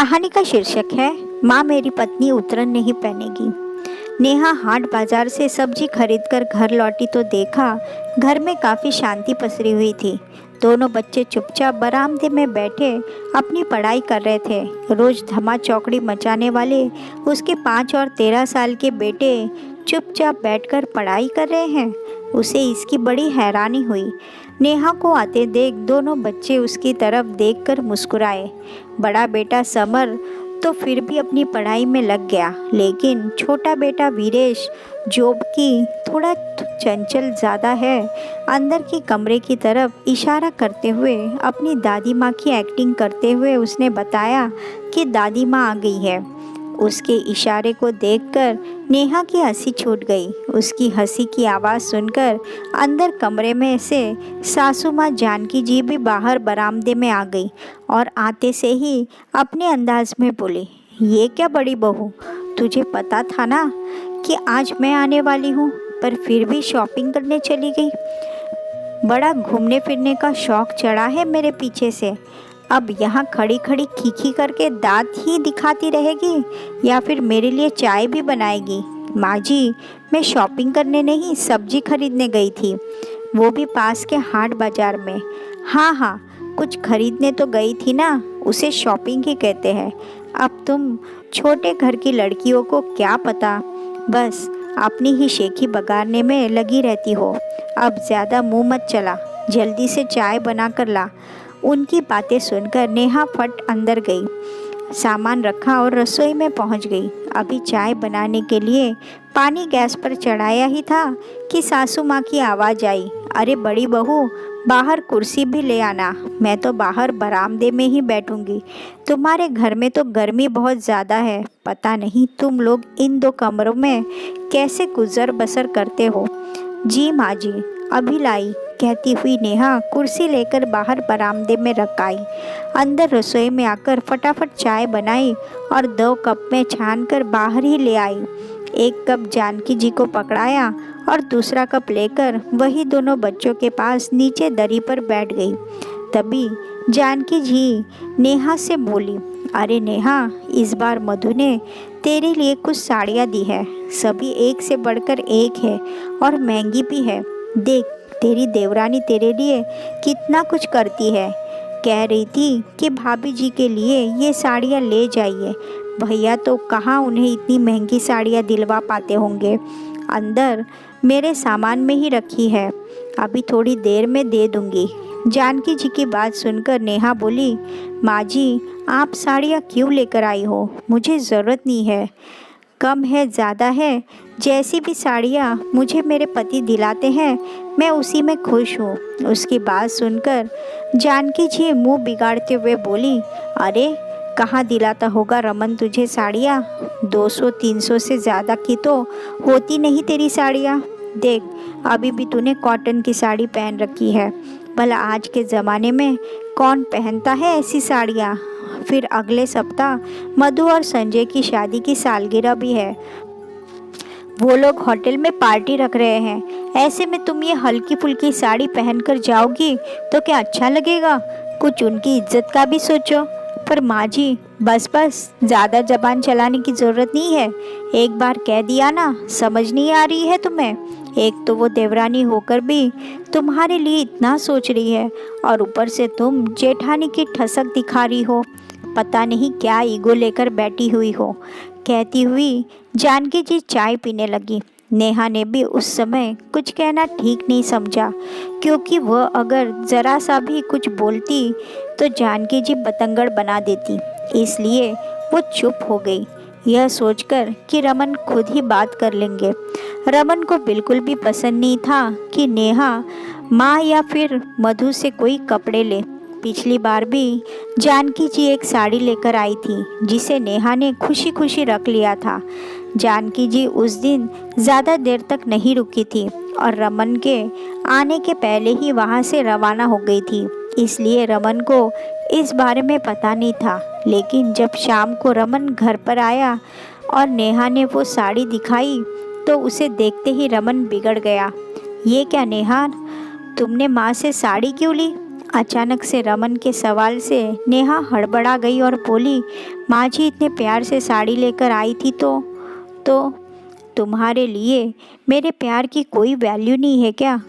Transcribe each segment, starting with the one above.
कहानी का शीर्षक है माँ मेरी पत्नी उतरन नहीं पहनेगी। नेहा हाट बाजार से सब्जी खरीदकर घर लौटी तो देखा घर में काफ़ी शांति पसरी हुई थी। दोनों बच्चे चुपचाप बरामदे में बैठे अपनी पढ़ाई कर रहे थे। रोज धमा चौकड़ी मचाने वाले उसके 5 और 13 साल के बेटे चुपचाप बैठकर पढ़ाई कर रहे हैं। उसे इसकी बड़ी हैरानी हुई। नेहा को आते देख दोनों बच्चे उसकी तरफ देखकर मुस्कुराए। बड़ा बेटा समर तो फिर भी अपनी पढ़ाई में लग गया, लेकिन छोटा बेटा वीरेश जो कि थोड़ा चंचल ज़्यादा है, अंदर के कमरे की तरफ इशारा करते हुए अपनी दादी माँ की एक्टिंग करते हुए उसने बताया कि दादी माँ आ गई है। उसके इशारे को देखकर नेहा की हंसी छूट गई। उसकी हंसी की आवाज़ सुनकर अंदर कमरे में से सासू माँ जानकी जी भी बाहर बरामदे में आ गई और आते से ही अपने अंदाज में बोली, ये क्या बड़ी बहू, तुझे पता था ना कि आज मैं आने वाली हूँ, पर फिर भी शॉपिंग करने चली गई। बड़ा घूमने फिरने का शौक चढ़ा है मेरे पीछे से। अब यहाँ खड़ी खड़ी खीखी करके दांत ही दिखाती रहेगी या फिर मेरे लिए चाय भी बनाएगी। माँ जी, मैं शॉपिंग करने नहीं सब्जी खरीदने गई थी, वो भी पास के हाट बाजार में। हाँ, कुछ खरीदने तो गई थी ना, उसे शॉपिंग ही कहते हैं। अब तुम छोटे घर की लड़कियों को क्या पता, बस अपनी ही शेखी बगाड़ने में लगी रहती हो। अब ज़्यादा मुँह मत चला, जल्दी से चाय बना कर ला। उनकी बातें सुनकर नेहा फट अंदर गई, सामान रखा और रसोई में पहुंच गई। अभी चाय बनाने के लिए पानी गैस पर चढ़ाया ही था कि सासू माँ की आवाज़ आई, अरे बड़ी बहू, बाहर कुर्सी भी ले आना, मैं तो बाहर बरामदे में ही बैठूंगी। तुम्हारे घर में तो गर्मी बहुत ज़्यादा है, पता नहीं तुम लोग इन 2 कमरों में कैसे गुजर बसर करते हो। जी माँ जी, अभी लाई, कहती हुई नेहा कुर्सी लेकर बाहर बरामदे में रख आई। अंदर रसोई में आकर फटाफट चाय बनाई और 2 कप में छान कर बाहर ही ले आई। 1 कप जानकी जी को पकड़ाया और दूसरा कप लेकर वही दोनों बच्चों के पास नीचे दरी पर बैठ गई। तभी जानकी जी नेहा से बोली, अरे नेहा, इस बार मधु ने तेरे लिए कुछ साड़ियाँ दी है, सभी एक से बढ़कर एक है और महंगी भी है। देख, तेरी देवरानी तेरे लिए कितना कुछ करती है। कह रही थी कि भाभी जी के लिए ये साड़ियाँ ले जाइए। भैया तो कहाँ उन्हें इतनी महंगी साड़ियाँ दिलवा पाते होंगे। अंदर मेरे सामान में ही रखी है, अभी थोड़ी देर में दे दूँगी। जानकी जी की बात सुनकर नेहा बोली, माँ जी, आप साड़ियाँ क्यों लेकर आई हो, मुझे ज़रूरत नहीं है। कम है ज़्यादा है, जैसी भी साड़ियाँ मुझे मेरे पति दिलाते हैं मैं उसी में खुश हूँ। उसकी बात सुनकर जानकी जी मुंह बिगाड़ते हुए बोली, अरे कहाँ दिलाता होगा रमन तुझे साड़ियाँ, 200-300 से ज़्यादा की तो होती नहीं तेरी साड़ियाँ। देख, अभी भी तूने कॉटन की साड़ी पहन रखी है, भला आज के ज़माने में कौन पहनता है ऐसी साड़ियाँ। फिर अगले सप्ताह मधु और संजय की शादी की सालगिरह भी है, वो लोग होटल में पार्टी रख रहे हैं। ऐसे में तुम ये हल्की फुल्की साड़ी पहनकर जाओगी तो क्या अच्छा लगेगा, कुछ उनकी इज्जत का भी सोचो। पर माँ जी, बस ज़्यादा जबान चलाने की ज़रूरत नहीं है, एक बार कह दिया ना, समझ नहीं आ रही है तुम्हें। एक तो वो देवरानी होकर भी तुम्हारे लिए इतना सोच रही है और ऊपर से तुम जेठानी की ठसक दिखा रही हो, पता नहीं क्या ईगो लेकर बैठी हुई हो। कहती हुई जानकी जी चाय पीने लगी। नेहा ने भी उस समय कुछ कहना ठीक नहीं समझा, क्योंकि वह अगर ज़रा सा भी कुछ बोलती तो जानकी जी बतंगड़ बना देती, इसलिए वो चुप हो गई, यह सोचकर कि रमन खुद ही बात कर लेंगे। रमन को बिल्कुल भी पसंद नहीं था कि नेहा माँ या फिर मधु से कोई कपड़े ले। पिछली बार भी जानकी जी एक साड़ी लेकर आई थी जिसे नेहा ने खुशी खुशी रख लिया था। जानकी जी उस दिन ज़्यादा देर तक नहीं रुकी थी और रमन के आने के पहले ही वहाँ से रवाना हो गई थी, इसलिए रमन को इस बारे में पता नहीं था। लेकिन जब शाम को रमन घर पर आया और नेहा ने वो साड़ी दिखाई तो उसे देखते ही रमन बिगड़ गया। ये क्या नेहा, तुमने माँ से साड़ी क्यों ली? अचानक से रमन के सवाल से नेहा हड़बड़ा गई और बोली, माँ जी इतने प्यार से साड़ी लेकर आई थी तो तुम्हारे लिए मेरे प्यार की कोई वैल्यू नहीं है क्या,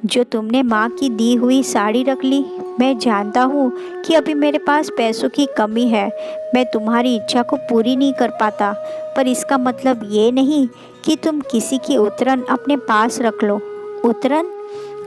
जो तुमने माँ की दी हुई साड़ी रख ली। मैं जानता हूँ कि अभी मेरे पास पैसों की कमी है, मैं तुम्हारी इच्छा को पूरी नहीं कर पाता, पर इसका मतलब ये नहीं कि तुम किसी की उतरन अपने पास रख लो। उतरन?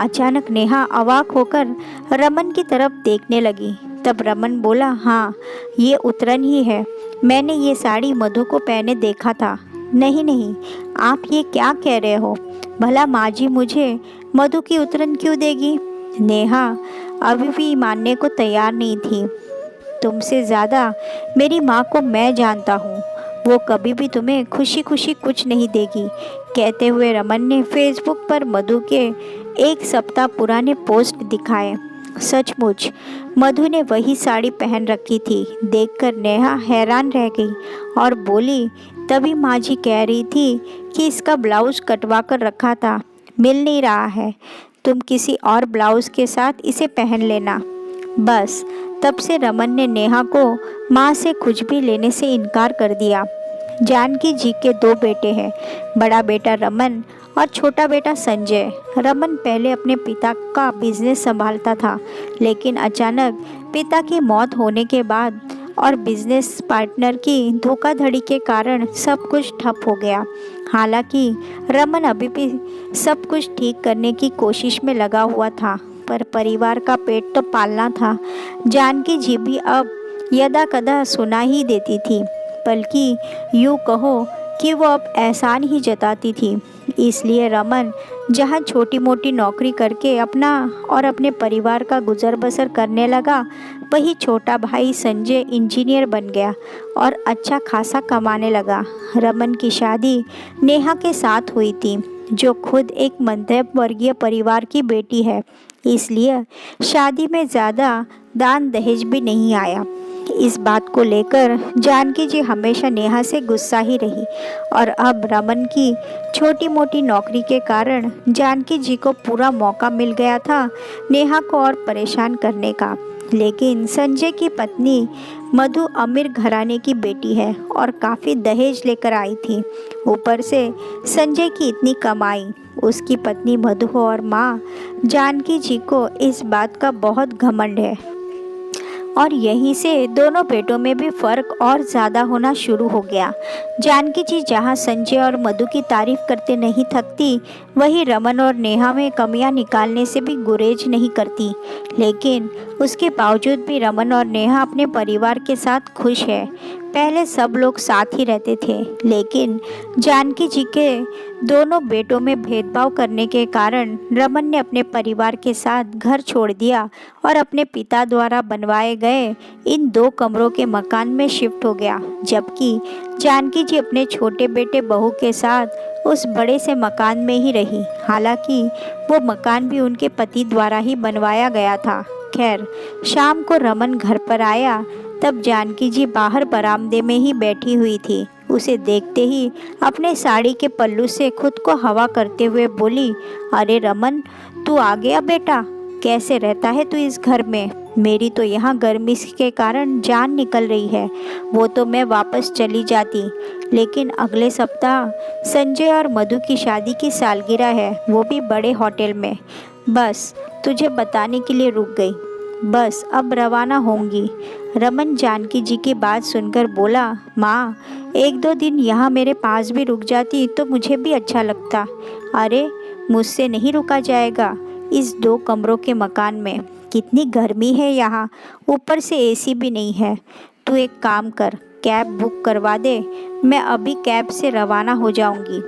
अचानक नेहा अवाक होकर रमन की तरफ देखने लगी। तब रमन बोला, हाँ ये उतरन ही है, मैंने ये साड़ी मधु को पहने देखा था। नहीं नहीं, आप ये क्या कह रहे हो, भला माँ जी मुझे मधु की उतरन क्यों देगी। नेहा अभी भी मानने को तैयार नहीं थी। तुमसे ज़्यादा मेरी माँ को मैं जानता हूँ, वो कभी भी तुम्हें खुशी खुशी कुछ नहीं देगी। कहते हुए रमन ने फेसबुक पर मधु के 1 सप्ताह पुराने पोस्ट दिखाए। सचमुच मधु ने वही साड़ी पहन रखी थी। देखकर नेहा हैरान रह गई और बोली, तभी माँ जी कह रही थी कि इसका ब्लाउज कटवा कर रखा था, मिल नहीं रहा है, तुम किसी और ब्लाउज के साथ इसे पहन लेना। बस तब से रमन ने नेहा को माँ से कुछ भी लेने से इनकार कर दिया। जानकी जी के 2 बेटे हैं, बड़ा बेटा रमन और छोटा बेटा संजय। रमन पहले अपने पिता का बिजनेस संभालता था, लेकिन अचानक पिता की मौत होने के बाद और बिजनेस पार्टनर की धोखाधड़ी के कारण सब कुछ ठप हो गया। हालांकि रमन अभी भी सब कुछ ठीक करने की कोशिश में लगा हुआ था, पर परिवार का पेट तो पालना था। जानकी जी भी अब यदा कदा सुना ही देती थी, बल्कि यूँ कहो कि वो अब एहसान ही जताती थी। इसलिए रमन जहाँ छोटी मोटी नौकरी करके अपना और अपने परिवार का गुजर बसर करने लगा, वही छोटा भाई संजय इंजीनियर बन गया और अच्छा खासा कमाने लगा। रमन की शादी नेहा के साथ हुई थी, जो खुद एक मध्यम वर्गीय परिवार की बेटी है, इसलिए शादी में ज़्यादा दान दहेज भी नहीं आया। इस बात को लेकर जानकी जी हमेशा नेहा से गुस्सा ही रही और अब रमन की छोटी मोटी नौकरी के कारण जानकी जी को पूरा मौका मिल गया था नेहा को और परेशान करने का। लेकिन संजय की पत्नी मधु अमीर घराने की बेटी है और काफ़ी दहेज लेकर आई थी। ऊपर से संजय की इतनी कमाई, उसकी पत्नी मधु और माँ जानकी जी को इस बात का बहुत घमंड है और यहीं से दोनों बेटों में भी फर्क और ज़्यादा होना शुरू हो गया। जानकी जी जहाँ संजय और मधु की तारीफ करते नहीं थकती, वहीं रमन और नेहा में कमियां निकालने से भी गुरेज नहीं करती। लेकिन उसके बावजूद भी रमन और नेहा अपने परिवार के साथ खुश है। पहले सब लोग साथ ही रहते थे, लेकिन जानकी जी के दोनों बेटों में भेदभाव करने के कारण रमन ने अपने परिवार के साथ घर छोड़ दिया और अपने पिता द्वारा बनवाए गए इन 2 कमरों के मकान में शिफ्ट हो गया, जबकि जानकी जी अपने छोटे बेटे बहू के साथ उस बड़े से मकान में ही रही। हालांकि वो मकान भी उनके पति द्वारा ही बनवाया गया था। खैर, शाम को रमन घर पर आया, तब जानकी जी बाहर बरामदे में ही बैठी हुई थी। उसे देखते ही अपने साड़ी के पल्लू से खुद को हवा करते हुए बोली, अरे रमन, तू आ गया बेटा, कैसे रहता है तू इस घर में? मेरी तो यहाँ गर्मी के कारण जान निकल रही है। वो तो मैं वापस चली जाती, लेकिन अगले सप्ताह संजय और मधु की शादी की सालगिरह है, वो भी बड़े होटल में। बस तुझे बताने के लिए रुक गई, बस अब रवाना होंगी। रमन जानकी जी की बात सुनकर बोला, माँ 1-2 दिन यहाँ मेरे पास भी रुक जाती तो मुझे भी अच्छा लगता। अरे मुझसे नहीं रुका जाएगा इस 2 कमरों के मकान में, कितनी गर्मी है यहाँ, ऊपर से एसी भी नहीं है। तू एक काम कर, कैब बुक करवा दे, मैं अभी कैब से रवाना हो जाऊँगी।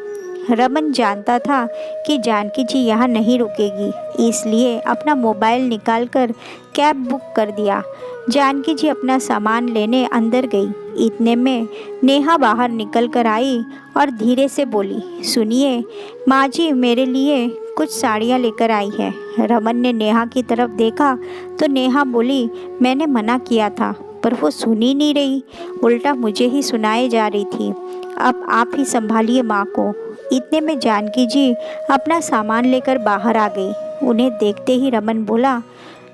रमन जानता था कि जानकी जी यहाँ नहीं रुकेगी, इसलिए अपना मोबाइल निकालकर कैब बुक कर दिया। जानकी जी अपना सामान लेने अंदर गई। इतने में नेहा बाहर निकल कर आई और धीरे से बोली, सुनिए माँ जी मेरे लिए कुछ साड़ियाँ लेकर आई है। रमन ने नेहा की तरफ देखा तो नेहा बोली, मैंने मना किया था पर वो सुन ही नहीं रही, उल्टा मुझे ही सुनाए जा रही थी। अब आप ही संभालिए माँ को। इतने में जानकी जी अपना सामान लेकर बाहर आ गई। उन्हें देखते ही रमन बोला,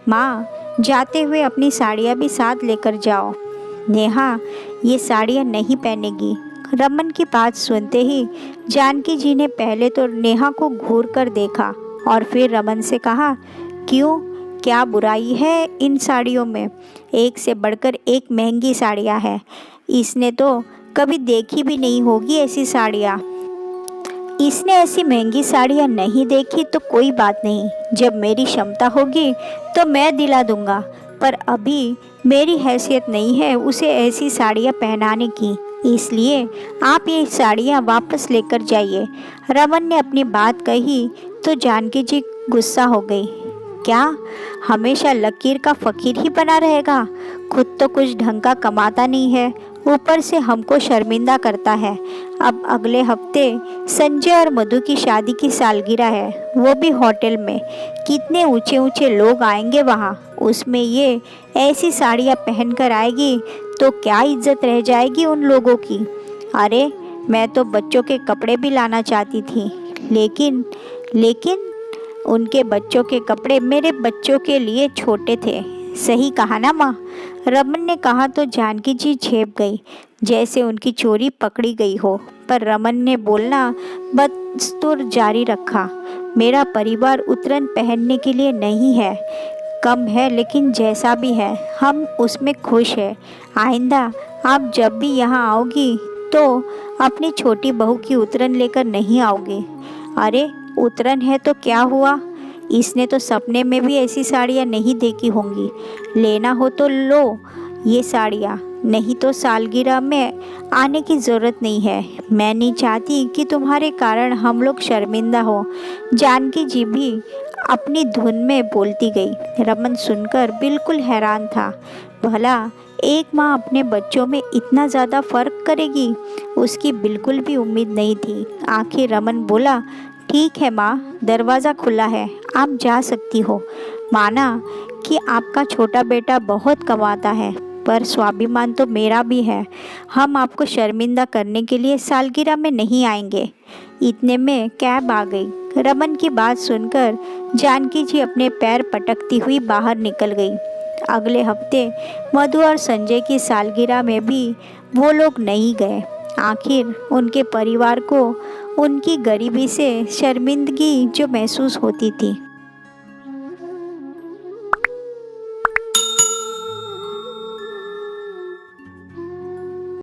माँ, जाते हुए अपनी साड़ियाँ भी साथ लेकर जाओ। नेहा ये साड़ियाँ नहीं पहनेगी। रमन की बात सुनते ही जानकी जी ने पहले तो नेहा को घूर कर देखा और फिर रमन से कहा, क्यों, क्या बुराई है इन साड़ियों में? एक से बढ़कर एक महंगी साड़ियाँ हैं। इसने तो कभी देखी भी नहीं होगी ऐसी साड़ियाँ। इसने ऐसी महंगी साड़ियाँ नहीं देखी तो कोई बात नहीं, जब मेरी क्षमता होगी तो मैं दिला दूंगा, पर अभी मेरी हैसियत नहीं है उसे ऐसी साड़ियाँ पहनाने की, इसलिए आप ये साड़ियाँ वापस लेकर जाइए। रमन ने अपनी बात कही तो जानकी जी गुस्सा हो गई। क्या हमेशा लकीर का फकीर ही बना रहेगा? खुद तो कुछ ढंग का कमाता नहीं है, ऊपर से हमको शर्मिंदा करता है। अब अगले हफ्ते संजय और मधु की शादी की सालगिरह है, वो भी होटल में। कितने ऊंचे ऊंचे लोग आएंगे वहाँ, उसमें ये ऐसी साड़ियाँ पहनकर आएगी तो क्या इज्जत रह जाएगी उन लोगों की। अरे मैं तो बच्चों के कपड़े भी लाना चाहती थी, लेकिन उनके बच्चों के कपड़े मेरे बच्चों के लिए छोटे थे। सही कहा ना माँ? रमन ने कहा तो जानकी जी झेप गई, जैसे उनकी चोरी पकड़ी गई हो। पर रमन ने बोलना बदस्तूर जारी रखा, मेरा परिवार उतरन पहनने के लिए नहीं है, कम है लेकिन जैसा भी है हम उसमें खुश है। आइंदा आप जब भी यहाँ आओगी तो अपनी छोटी बहू की उतरन लेकर नहीं आओगी। अरे उतरन है तो क्या हुआ, इसने तो सपने में भी ऐसी साड़ियाँ नहीं देखी होंगी। लेना हो तो लो ये साड़ियाँ, नहीं तो सालगिरह में आने की ज़रूरत नहीं है। मैं नहीं चाहती कि तुम्हारे कारण हम लोग शर्मिंदा हो। जानकी जी भी अपनी धुन में बोलती गई। रमन सुनकर बिल्कुल हैरान था। भला एक माँ अपने बच्चों में इतना ज़्यादा फर्क करेगी, उसकी बिल्कुल भी उम्मीद नहीं थी। आखिर रमन बोला, ठीक है माँ, दरवाज़ा खुला है, आप जा सकती हो। माना कि आपका छोटा बेटा बहुत कमाता है, पर स्वाभिमान तो मेरा भी है। हम आपको शर्मिंदा करने के लिए सालगिरह में नहीं आएंगे। इतने में कैब आ गई। रमन की बात सुनकर जानकी जी अपने पैर पटकती हुई बाहर निकल गई। अगले हफ्ते मधु और संजय की सालगिरह में भी वो लोग नहीं गए। आखिर उनके परिवार को उनकी गरीबी से शर्मिंदगी जो महसूस होती थी।